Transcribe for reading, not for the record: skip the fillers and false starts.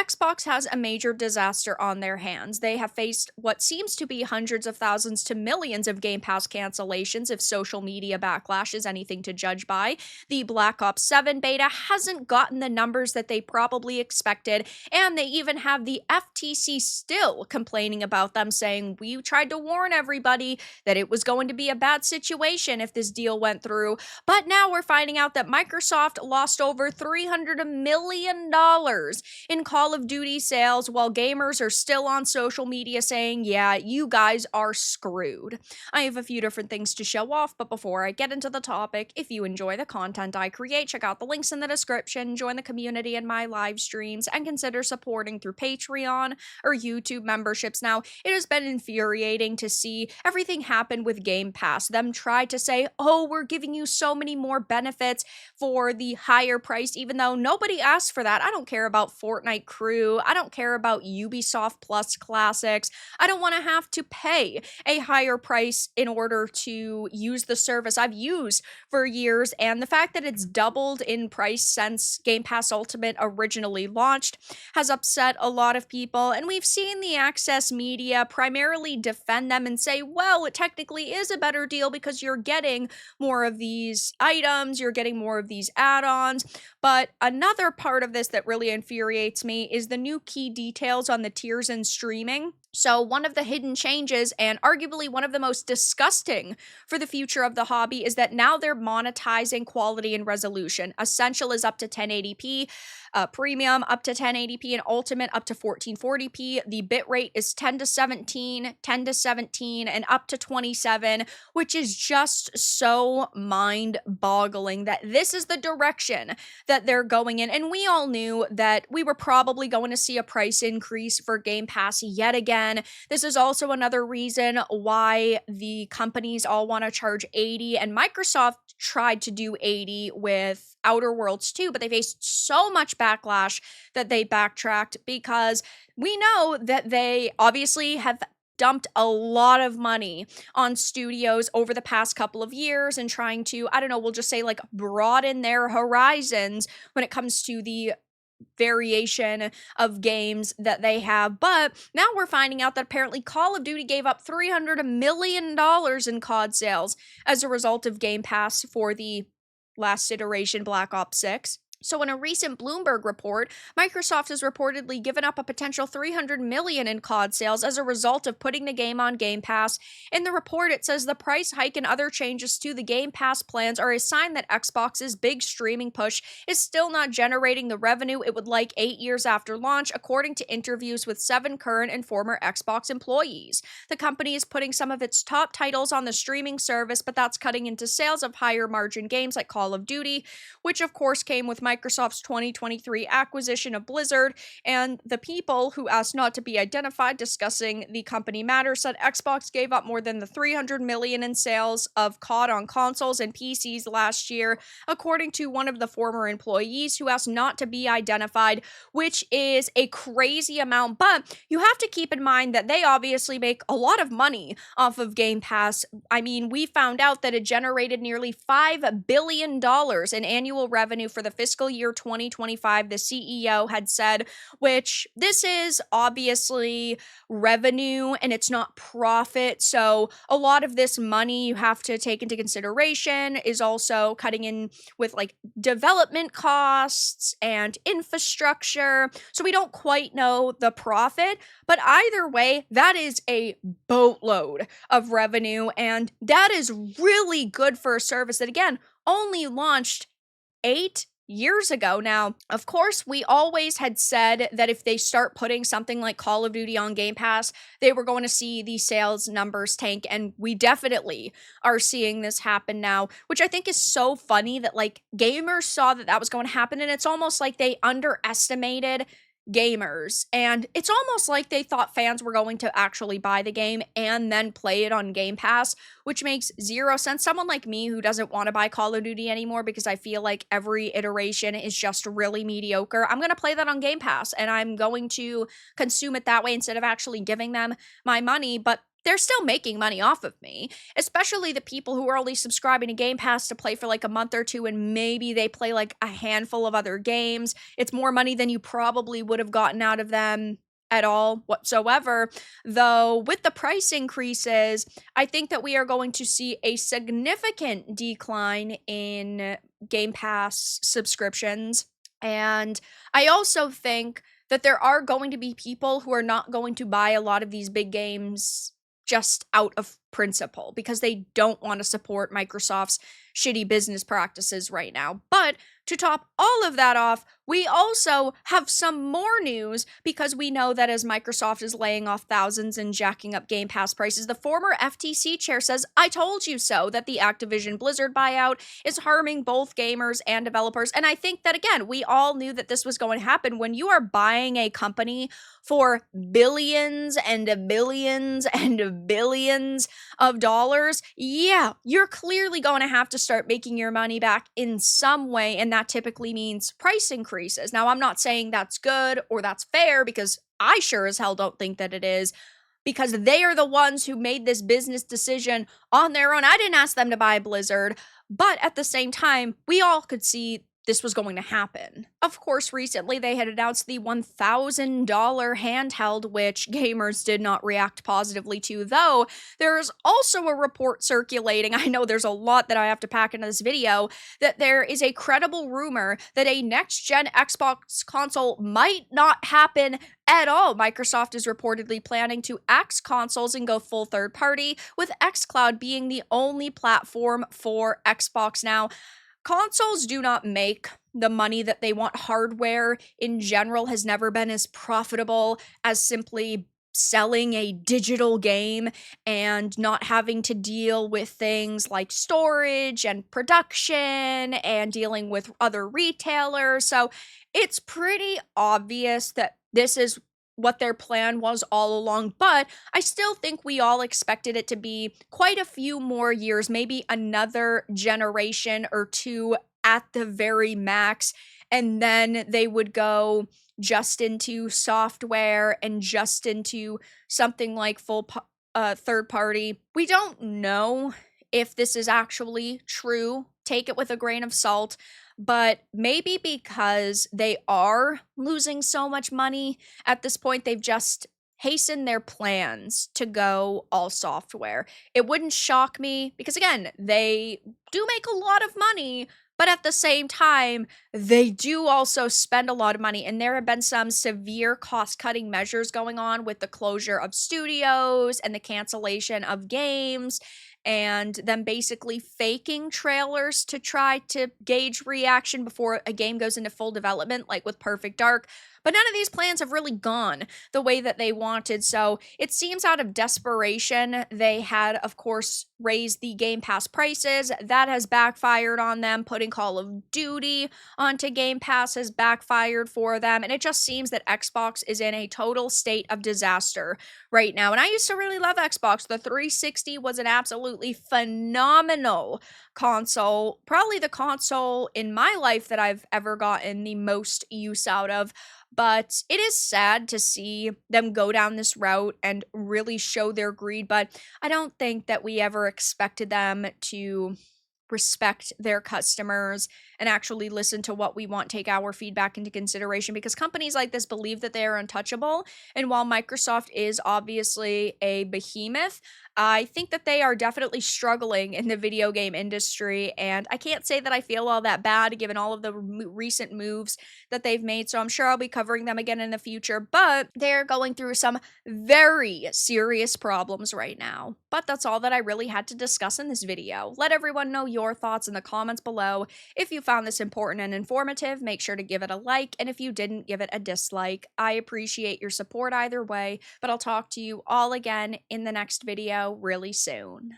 Xbox has a major disaster on their hands. They have faced what seems to be hundreds of thousands to millions of Game Pass cancellations if social media backlash is anything to judge by. The Black Ops 7 beta hasn't gotten the numbers that they probably expected, and they even have the FTC still complaining about them, saying, "We tried to warn everybody that it was going to be a bad situation if this deal went through." But now we're finding out that Microsoft lost over $300 million in Call of Duty sales, while gamers are still on social media saying, "Yeah, you guys are screwed." I have a few different things to show off, but before I get into the topic, if you enjoy the content I create, check out the links in the description, join the community in my live streams, and consider supporting through Patreon or YouTube memberships. Now, it has been infuriating to see everything happen with Game Pass. Them try to say, "Oh, we're giving you so many more benefits for the higher price," even though nobody asked for that. I don't care about Fortnite Crew. I don't care about Ubisoft Plus Classics. I don't want to have to pay a higher price in order to use the service I've used for years. And the fact that it's doubled in price since Game Pass Ultimate originally launched has upset a lot of people. And we've seen the access media primarily defend them and say, well, it technically is a better deal because you're getting more of these items, you're getting more of these add-ons. But another part of this that really infuriates me is the new key details on the tiers and streaming. So one of the hidden changes, and arguably one of the most disgusting for the future of the hobby, is that now they're monetizing quality and resolution. Essential is up to 1080p, Premium up to 1080p, and Ultimate up to 1440p. The bitrate is 10 to 17, 10 to 17, and up to 27, which is just so mind-boggling that this is the direction that they're going in. And we all knew that we were probably going to see a price increase for Game Pass yet again. This is also another reason why the companies all want to charge 80, and Microsoft tried to do 80 with Outer Worlds 2, but they faced so much backlash that they backtracked, because we know that they obviously have dumped a lot of money on studios over the past couple of years and trying to, I don't know, we'll just say like broaden their horizons when it comes to the variation of games that they have. But now we're finding out that apparently Call of Duty gave up $300 million in COD sales as a result of Game Pass for the last iteration, Black Ops 6. So in a recent Bloomberg report, Microsoft has reportedly given up a potential $300 million in COD sales as a result of putting the game on Game Pass. In the report, it says the price hike and other changes to the Game Pass plans are a sign that Xbox's big streaming push is still not generating the revenue it would like 8 years after launch, according to interviews with 7 current and former Xbox employees. The company is putting some of its top titles on the streaming service, but that's cutting into sales of higher margin games like Call of Duty, which of course came with Microsoft's 2023 acquisition of Blizzard. And the people who asked not to be identified discussing the company matter said Xbox gave up more than the $300 million in sales of COD on consoles and PCs last year, according to one of the former employees who asked not to be identified, which is a crazy amount. But you have to keep in mind that they obviously make a lot of money off of Game Pass. I mean, we found out that it generated nearly $5 billion in annual revenue for the fiscal year 2025, the CEO had said, which this is obviously revenue and it's not profit. So a lot of this money you have to take into consideration is also cutting in with like development costs and infrastructure. So we don't quite know the profit, but either way, that is a boatload of revenue. And that is really good for a service that, again, only launched 8 years ago. Now, of course, we always had said that if they start putting something like Call of Duty on Game Pass, they were going to see the sales numbers tank, and we definitely are seeing this happen now, which I think is so funny that like gamers saw that that was going to happen, and it's almost like they underestimated gamers, and it's almost like they thought fans were going to actually buy the game and then play it on Game Pass, which makes zero sense. Someone like me who doesn't want to buy Call of Duty anymore because I feel like every iteration is just really mediocre, I'm going to play that on Game Pass and I'm going to consume it that way instead of actually giving them my money. But they're still making money off of me, especially the people who are only subscribing to Game Pass to play for like a month or two and maybe they play like a handful of other games. It's more money than you probably would have gotten out of them at all whatsoever. Though with the price increases, I think that we are going to see a significant decline in Game Pass subscriptions. And I also think that there are going to be people who are not going to buy a lot of these big games just out of principle because they don't want to support Microsoft's shitty business practices right now. But to top all of that off, we also have some more news because we know that as Microsoft is laying off thousands and jacking up Game Pass prices, the former FTC chair says, "I told you so," that the Activision Blizzard buyout is harming both gamers and developers. And I think that, again, we all knew that this was going to happen. When you are buying a company for billions and billions and billions of dollars, yeah, you're clearly going to have to start making your money back in some way, and that typically means price increases. Now, I'm not saying that's good or that's fair because I sure as hell don't think that it is, because they are the ones who made this business decision on their own. I didn't ask them to buy Blizzard, but at the same time, we all could see this was going to happen. Of course, recently they had announced the $1,000 handheld, which gamers did not react positively to, though there's also a report circulating. I know there's a lot that I have to pack into this video, that there is a credible rumor that a next-gen Xbox console might not happen at all. Microsoft is reportedly planning to axe consoles and go full third party, with xCloud being the only platform for Xbox. Now, consoles do not make the money that they want. Hardware in general has never been as profitable as simply selling a digital game and not having to deal with things like storage and production and dealing with other retailers. So it's pretty obvious that this is what their plan was all along, but I still think we all expected it to be quite a few more years, maybe another generation or two at the very max, and then they would go just into software and just into something like full third party. We don't know if this is actually true. Take it with a grain of salt. But maybe because they are losing so much money at this point, they've just hastened their plans to go all software. It wouldn't shock me because, again, they do make a lot of money, but at the same time, they do also spend a lot of money. And there have been some severe cost-cutting measures going on with the closure of studios and the cancellation of games, and them basically faking trailers to try to gauge reaction before a game goes into full development, like with Perfect Dark. But none of these plans have really gone the way that they wanted. So it seems out of desperation, they had, of course, raised the Game Pass prices. That has backfired on them. Putting Call of Duty onto Game Pass has backfired for them. And it just seems that Xbox is in a total state of disaster right now. And I used to really love Xbox. The 360 was an absolutely phenomenal console. Probably the console in my life that I've ever gotten the most use out of. But it is sad to see them go down this route and really show their greed. But I don't think that we ever expected them to respect their customers and actually listen to what we want, take our feedback into consideration, because companies like this believe that they are untouchable. And while Microsoft is obviously a behemoth, I think that they are definitely struggling in the video game industry, and I can't say that I feel all that bad given all of the recent moves that they've made, so I'm sure I'll be covering them again in the future, but they're going through some very serious problems right now. But that's all that I really had to discuss in this video. Let everyone know your thoughts in the comments below. If you found this important and informative, make sure to give it a like, and if you didn't, give it a dislike. I appreciate your support either way, but I'll talk to you all again in the next video really soon.